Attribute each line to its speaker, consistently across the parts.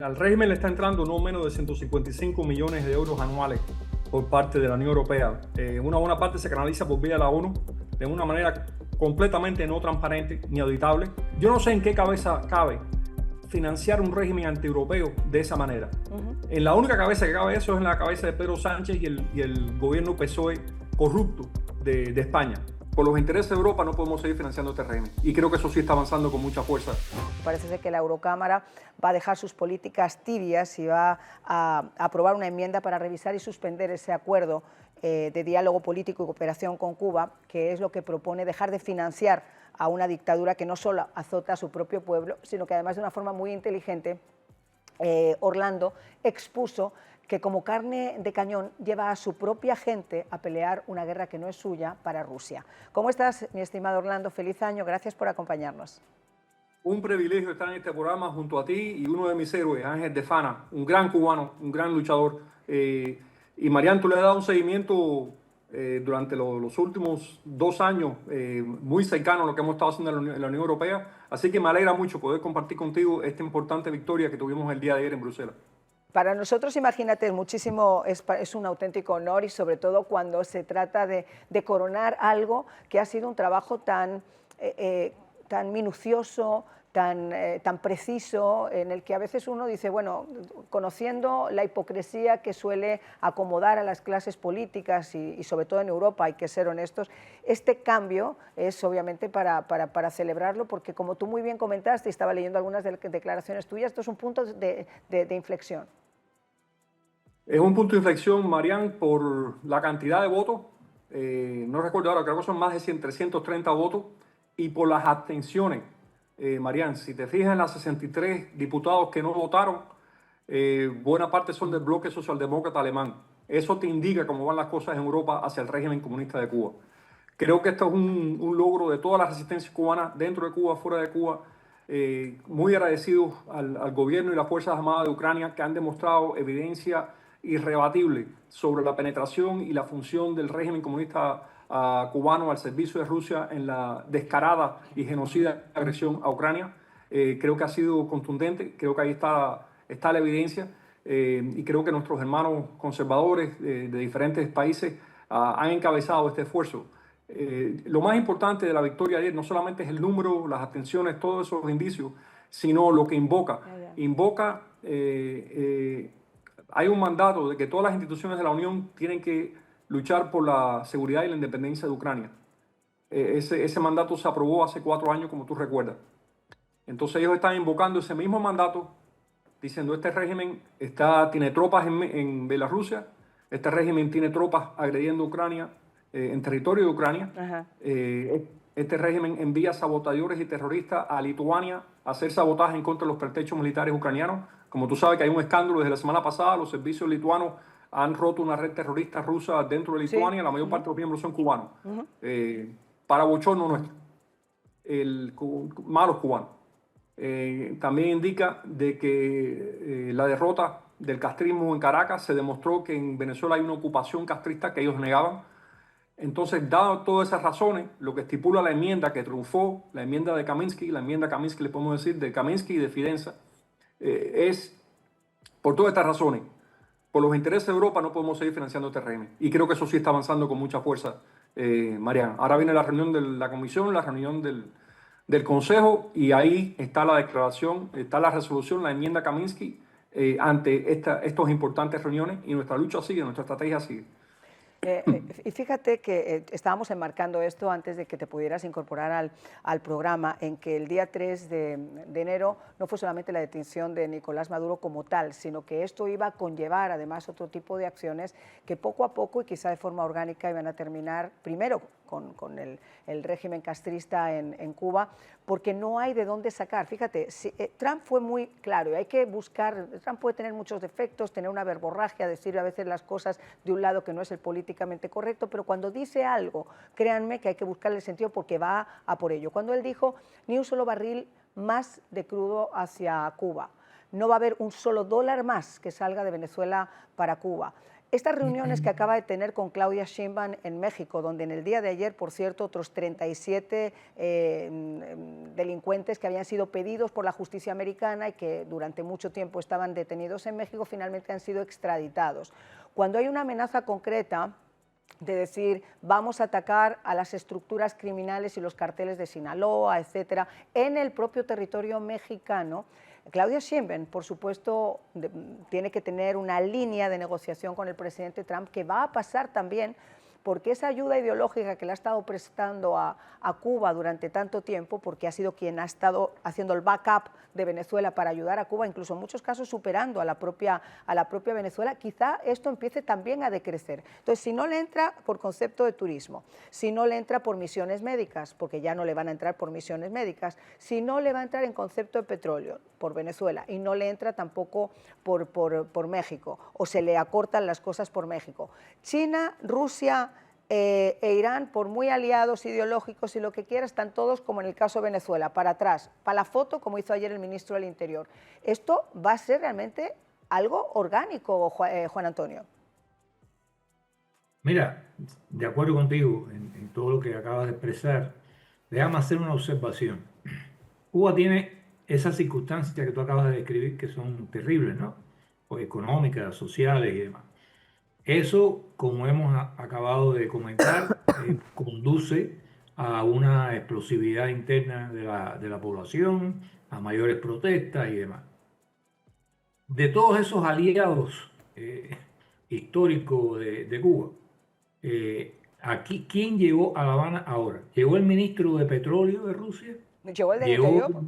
Speaker 1: Al régimen le está entrando no menos de 155 millones de euros anuales por parte de la Unión Europea. Una buena parte se canaliza por vía de la ONU de una manera completamente no transparente ni auditable. Yo no sé en qué cabeza cabe financiar un régimen antieuropeo de esa manera. En la única cabeza que cabe eso es en la cabeza de Pedro Sánchez y el gobierno PSOE corrupto de España. Por los intereses de Europa no podemos seguir financiando este régimen. Y creo que eso sí está avanzando con mucha fuerza.
Speaker 2: Parece ser que la Eurocámara va a dejar sus políticas tibias y va a aprobar una enmienda para revisar y suspender ese acuerdo de diálogo político y cooperación con Cuba, que es lo que propone dejar de financiar a una dictadura que no solo azota a su propio pueblo, sino que además de una forma muy inteligente, Orlando expuso que como carne de cañón lleva a su propia gente a pelear una guerra que no es suya para Rusia. ¿Cómo estás, mi estimado Orlando? Feliz año, gracias por acompañarnos.
Speaker 1: Un privilegio estar en este programa junto a ti y uno de mis héroes, Ángel de Fana, un gran cubano, un gran luchador. Y Marian, tú le has dado un seguimiento durante los últimos 2 años muy cercano a lo que hemos estado haciendo en la Unión Europea. Así que me alegra mucho poder compartir contigo esta importante victoria que tuvimos el día de ayer en Bruselas.
Speaker 2: Para nosotros, imagínate, es un auténtico honor y sobre todo cuando se trata de coronar algo que ha sido un trabajo tan minucioso, tan preciso, en el que a veces uno dice, bueno, conociendo la hipocresía que suele acomodar a las clases políticas y sobre todo en Europa, hay que ser honestos, este cambio es obviamente para celebrarlo, porque como tú muy bien comentaste, y estaba leyendo algunas declaraciones tuyas, esto es un punto de inflexión.
Speaker 1: Es un punto de inflexión, Marian, por la cantidad de votos. No recuerdo ahora, creo que son más de 330 votos. Y por las abstenciones, Marian, si te fijas en las 63 diputados que no votaron, buena parte son del bloque socialdemócrata alemán. Eso te indica cómo van las cosas en Europa hacia el régimen comunista de Cuba. Creo que esto es un logro de toda la resistencia cubana, dentro de Cuba, fuera de Cuba. Muy agradecidos al gobierno y las Fuerzas Armadas de Ucrania, que han demostrado evidencia irrebatible sobre la penetración y la función del régimen comunista cubano al servicio de Rusia en la descarada y genocida agresión a Ucrania. Creo que ha sido contundente, creo que ahí está la evidencia, y creo que nuestros hermanos conservadores de diferentes países han encabezado este esfuerzo. Lo más importante de la victoria de ayer no solamente es el número, las abstenciones, todos esos indicios, sino lo que invoca. Invoca, hay un mandato de que todas las instituciones de la Unión tienen que luchar por la seguridad y la independencia de Ucrania. Ese mandato se aprobó hace 4 años, como tú recuerdas. Entonces ellos están invocando ese mismo mandato, diciendo este régimen tiene tropas en Bielorrusia, este régimen tiene tropas agrediendo a Ucrania, en territorio de Ucrania. Este régimen envía sabotadores y terroristas a Lituania a hacer sabotaje en contra de los pretextos militares ucranianos. Como tú sabes que hay un escándalo desde la semana pasada, los servicios lituanos han roto una red terrorista rusa dentro de Lituania, sí. La mayor parte de los miembros son cubanos. Para bochorno nuestro, malos cubanos. También indica de que la derrota del castrismo en Caracas se demostró que en Venezuela hay una ocupación castrista que ellos negaban. Entonces, dado todas esas razones, lo que estipula la enmienda que triunfó, la enmienda de Kaminsky, le podemos decir, de Kaminsky y de Fidenza, es, por todas estas razones, por los intereses de Europa no podemos seguir financiando este régimen. Y creo que eso sí está avanzando con mucha fuerza, Mariana. Ahora viene la reunión de la comisión, la reunión del Consejo, y ahí está la declaración, está la resolución, la enmienda Kaminsky, ante estas importantes reuniones, y nuestra lucha sigue, nuestra estrategia sigue.
Speaker 2: Y fíjate que estábamos enmarcando esto antes de que te pudieras incorporar al programa, en que el día 3 de enero no fue solamente la detención de Nicolás Maduro como tal, sino que esto iba a conllevar además otro tipo de acciones que poco a poco y quizá de forma orgánica iban a terminar primero con el régimen castrista en Cuba, porque no hay de dónde sacar. Fíjate, Trump fue muy claro y hay que buscar, Trump puede tener muchos defectos, tener una verborragia, decir a veces las cosas de un lado que no es el políticamente correcto, pero cuando dice algo, créanme que hay que buscarle el sentido porque va a por ello. Cuando él dijo, ni un solo barril más de crudo hacia Cuba, no va a haber un solo dólar más que salga de Venezuela para Cuba. Estas reuniones que acaba de tener con Claudia Sheinbaum en México, donde en el día de ayer, por cierto, otros 37 delincuentes que habían sido pedidos por la justicia americana y que durante mucho tiempo estaban detenidos en México, finalmente han sido extraditados. Cuando hay una amenaza concreta de decir vamos a atacar a las estructuras criminales y los carteles de Sinaloa, etcétera, en el propio territorio mexicano, Claudia Sheinbaum, por supuesto, tiene que tener una línea de negociación con el presidente Trump que va a pasar también porque esa ayuda ideológica que le ha estado prestando a Cuba durante tanto tiempo, porque ha sido quien ha estado haciendo el backup de Venezuela para ayudar a Cuba, incluso en muchos casos superando a la propia Venezuela, quizá esto empiece también a decrecer. Entonces, si no le entra por concepto de turismo, si no le entra por misiones médicas, porque ya no le van a entrar por misiones médicas, si no le va a entrar en concepto de petróleo por Venezuela y no le entra tampoco por México, o se le acortan las cosas por México, China, Rusia e Irán, por muy aliados ideológicos y lo que quiera, están todos, como en el caso de Venezuela, para atrás, para la foto, como hizo ayer el ministro del Interior. Esto va a ser realmente algo orgánico, Juan Antonio.
Speaker 3: Mira, de acuerdo contigo en todo lo que acabas de expresar, déjame hacer una observación. Cuba tiene esas circunstancias que tú acabas de describir que son terribles, ¿no? Pues económicas, sociales y demás. Eso, como hemos acabado de comentar, conduce a una explosividad interna de la población, a mayores protestas y demás. De todos esos aliados históricos de Cuba, aquí, ¿quién llegó a La Habana ahora? ¿Llegó el ministro de Petróleo de Rusia?
Speaker 2: ¿Llegó el del Interior?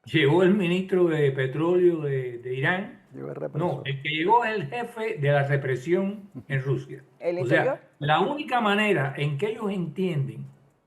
Speaker 3: ¿Llegó el ministro de Petróleo de Irán?
Speaker 4: El
Speaker 3: No, el que llegó es el jefe de la represión en Rusia.
Speaker 2: ¿El
Speaker 3: O
Speaker 2: Interior?
Speaker 3: sea, la única manera en que ellos entienden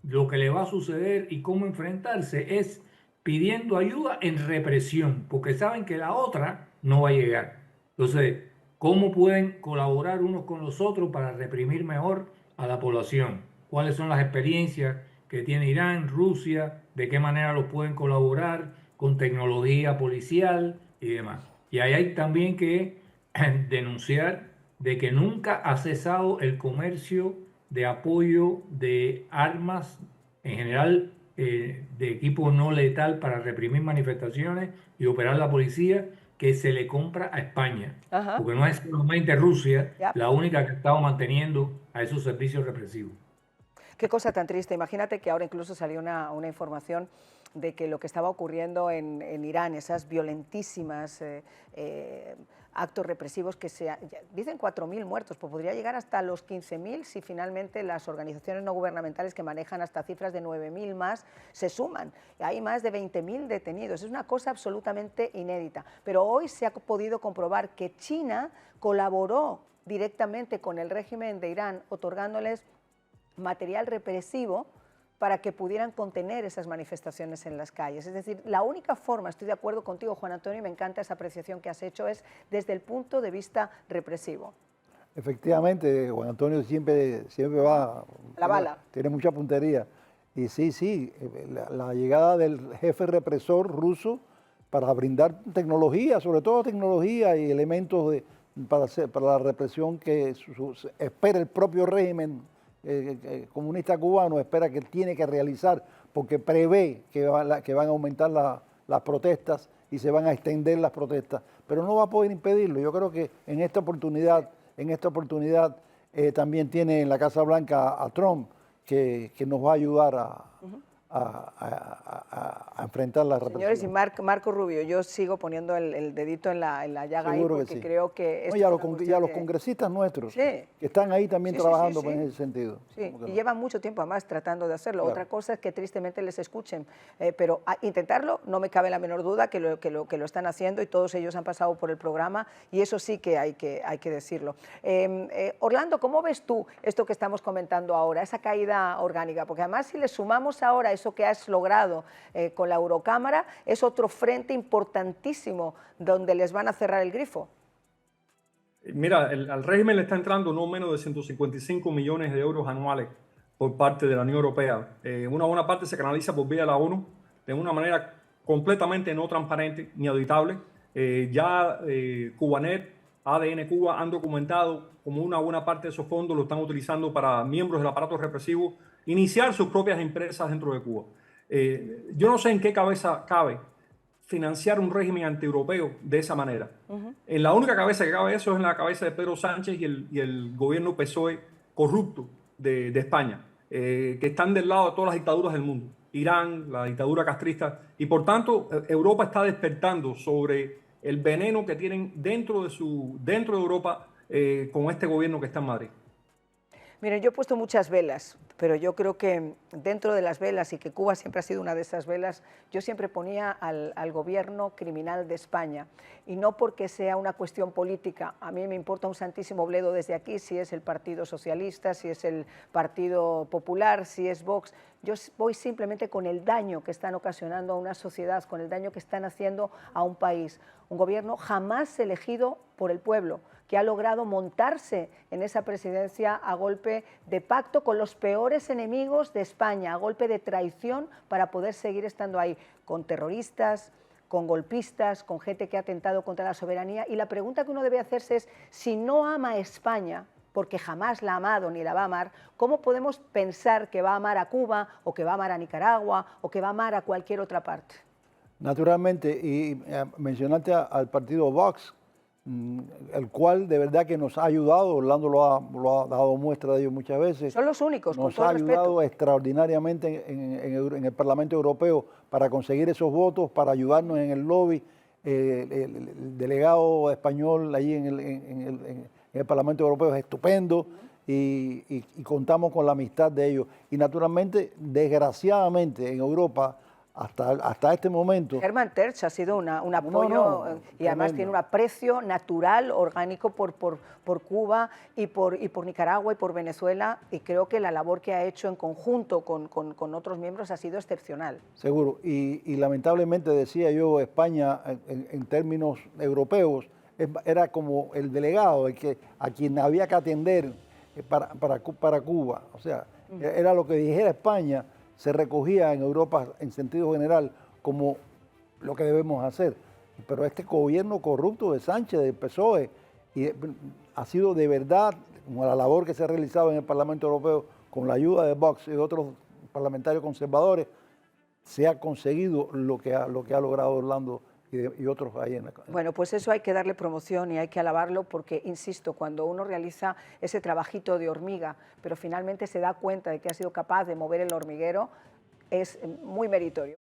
Speaker 3: lo que le va a suceder y cómo enfrentarse es pidiendo ayuda en represión, porque saben que la otra no va a llegar. Entonces, ¿cómo pueden colaborar unos con los otros para reprimir mejor a la población? ¿Cuáles son las experiencias que tiene Irán, Rusia? ¿De qué manera los pueden colaborar con tecnología policial y demás? Y ahí hay también que denunciar de que nunca ha cesado el comercio de apoyo de armas, en general de equipo no letal para reprimir manifestaciones y operar la policía, que se le compra a España.
Speaker 2: Ajá.
Speaker 3: Porque no es solamente Rusia
Speaker 2: Ya.
Speaker 3: la única que ha estado manteniendo a esos servicios represivos.
Speaker 2: Qué cosa tan triste. Imagínate que ahora incluso salió una información de que lo que estaba ocurriendo en Irán, esas violentísimas actos represivos que dicen 4.000 muertos, pues podría llegar hasta los 15.000 si finalmente las organizaciones no gubernamentales que manejan hasta cifras de 9.000 más se suman. Hay más de 20.000 detenidos. Es una cosa absolutamente inédita. Pero hoy se ha podido comprobar que China colaboró directamente con el régimen de Irán, otorgándoles material represivo para que pudieran contener esas manifestaciones en las calles. Es decir, la única forma, estoy de acuerdo contigo, Juan Antonio, y me encanta esa apreciación que has hecho, es desde el punto de vista represivo.
Speaker 4: Efectivamente, Juan Antonio siempre va...
Speaker 2: La bala.
Speaker 4: Tiene mucha puntería. Y sí, la llegada del jefe represor ruso para brindar tecnología, sobre todo tecnología y elementos para la represión que espera el propio régimen comunista cubano, espera que tiene que realizar, porque prevé que van a aumentar las protestas y se van a extender las protestas, pero no va a poder impedirlo. Yo creo que en esta oportunidad también tiene en la Casa Blanca a Trump, que nos va a ayudar a enfrentar la represión.
Speaker 2: Señores, y Marco Rubio, yo sigo poniendo el dedito en la llaga.
Speaker 4: Seguro
Speaker 2: ahí porque
Speaker 4: que sí.
Speaker 2: Creo que...
Speaker 4: No, y a los congresistas nuestros,
Speaker 2: sí,
Speaker 4: que están ahí también
Speaker 2: sí,
Speaker 4: trabajando
Speaker 2: sí.
Speaker 4: en ese sentido.
Speaker 2: Sí,
Speaker 4: No?
Speaker 2: y llevan mucho tiempo además tratando de hacerlo.
Speaker 4: Claro.
Speaker 2: Otra cosa es que tristemente les escuchen, pero intentarlo no me cabe la menor duda que lo están haciendo, y todos ellos han pasado por el programa, y eso sí que hay que decirlo. Orlando, ¿cómo ves tú esto que estamos comentando ahora, esa caída orgánica? Porque además, si le sumamos ahora eso que has logrado con la Eurocámara, es otro frente importantísimo donde les van a cerrar el grifo.
Speaker 1: Mira, al régimen le está entrando no menos de 155 millones de euros anuales por parte de la Unión Europea. Una buena parte se canaliza por vía de la ONU de una manera completamente no transparente ni auditable. Cubanet ADN Cuba han documentado como una buena parte de esos fondos lo están utilizando para miembros del aparato represivo iniciar sus propias empresas dentro de Cuba. Yo no sé en qué cabeza cabe financiar un régimen antieuropeo de esa manera. En la única cabeza que cabe eso es en la cabeza de Pedro Sánchez y el gobierno PSOE corrupto de España, que están del lado de todas las dictaduras del mundo. Irán, la dictadura castrista, y por tanto Europa está despertando sobre el veneno que tienen dentro de Europa con este gobierno que está en Madrid.
Speaker 2: Miren, yo he puesto muchas velas, pero yo creo que dentro de las velas, y que Cuba siempre ha sido una de esas velas, yo siempre ponía al gobierno criminal de España, y no porque sea una cuestión política. A mí me importa un santísimo bledo desde aquí si es el Partido Socialista, si es el Partido Popular, si es Vox. Yo voy simplemente con el daño que están ocasionando a una sociedad, con el daño que están haciendo a un país. Un gobierno jamás elegido por el pueblo, que ha logrado montarse en esa presidencia a golpe de pacto con los peores enemigos de España, a golpe de traición para poder seguir estando ahí, con terroristas, con golpistas, con gente que ha atentado contra la soberanía. Y la pregunta que uno debe hacerse es, si no ama a España, porque jamás la ha amado ni la va a amar, ¿cómo podemos pensar que va a amar a Cuba, o que va a amar a Nicaragua, o que va a amar a cualquier otra parte?
Speaker 4: Naturalmente, y mencionaste al partido Vox, el cual de verdad que nos ha ayudado. Orlando lo ha dado muestra de ello muchas veces.
Speaker 2: Son los únicos, con
Speaker 4: nos
Speaker 2: todo
Speaker 4: ha
Speaker 2: respeto.
Speaker 4: ayudado extraordinariamente en el Parlamento Europeo para conseguir esos votos, para ayudarnos en el lobby. El delegado español allí en el Parlamento Europeo es estupendo, y contamos con la amistad de ellos. Y naturalmente, desgraciadamente, en Europa, hasta este momento...
Speaker 2: Herman Terch ha sido un apoyo y además tiene un aprecio natural, orgánico por Cuba y por Nicaragua y por Venezuela, y creo que la labor que ha hecho en conjunto con otros miembros ha sido excepcional.
Speaker 4: Seguro, y lamentablemente, decía yo, España en términos europeos era como el delegado, a quien había que atender para Cuba. O sea, era lo que dijera España, se recogía en Europa en sentido general como lo que debemos hacer. Pero este gobierno corrupto de Sánchez, del PSOE, ha sido de verdad, como la labor que se ha realizado en el Parlamento Europeo con la ayuda de Vox y de otros parlamentarios conservadores, se ha conseguido lo que ha logrado Orlando y otros ahí en la...
Speaker 2: Bueno, pues eso hay que darle promoción y hay que alabarlo, porque, insisto, cuando uno realiza ese trabajito de hormiga, pero finalmente se da cuenta de que ha sido capaz de mover el hormiguero, es muy meritorio.